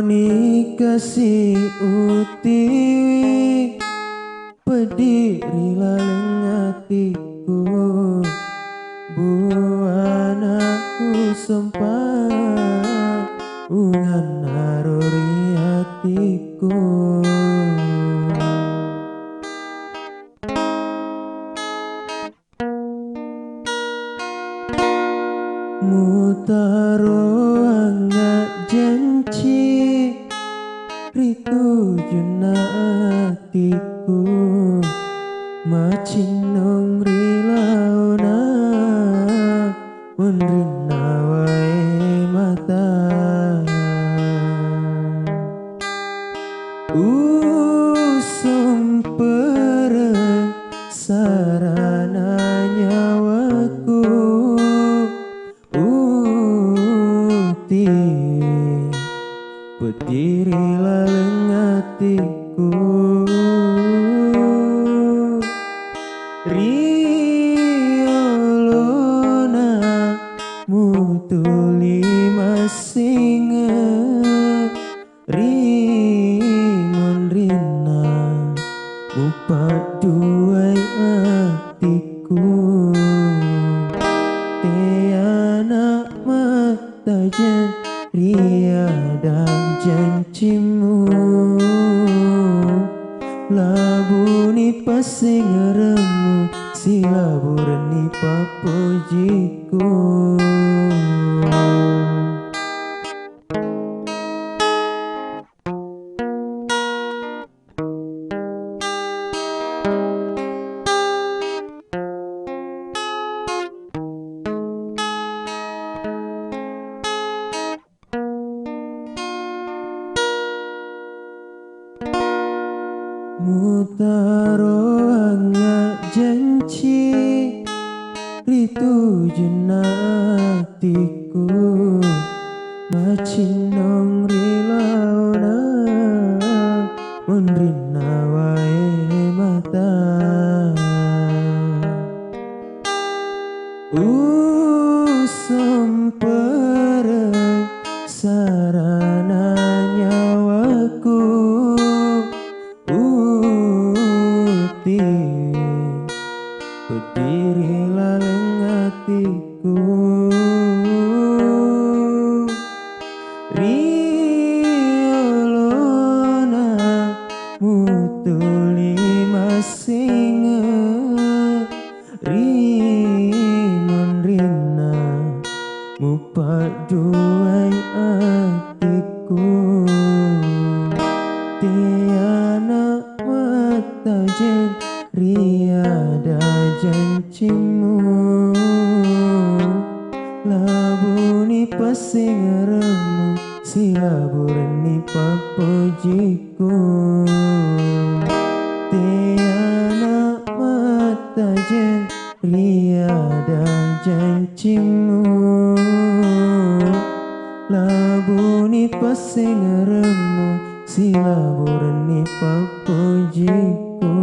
kasih utiwi pediri laleng hatiku buanaku sempat ungan naruri hatiku mutaro angak janji ritu junatiku macinong rilauna menrina wae mata usum pereng sarana nyawaku uti berdiri laleng hatiku riolona mutuli masinga rimon rina mupat duai hatiku tiana mata jen ria dan janjimu labuni pasing remu silaburni papujiku mutaro angak janji ritu jenatiku macinong rilauna menrina wae mata usum pereng sarana nyawaku uti berdiri laleng hatiku riolona mutuli masinga rimon rina mupat duai hatiku tiana mata jen riada janjimu labuni pasing remu silaburni papujiku tiana mata jen riada janjimu labuni pasing remu silaburni papujiku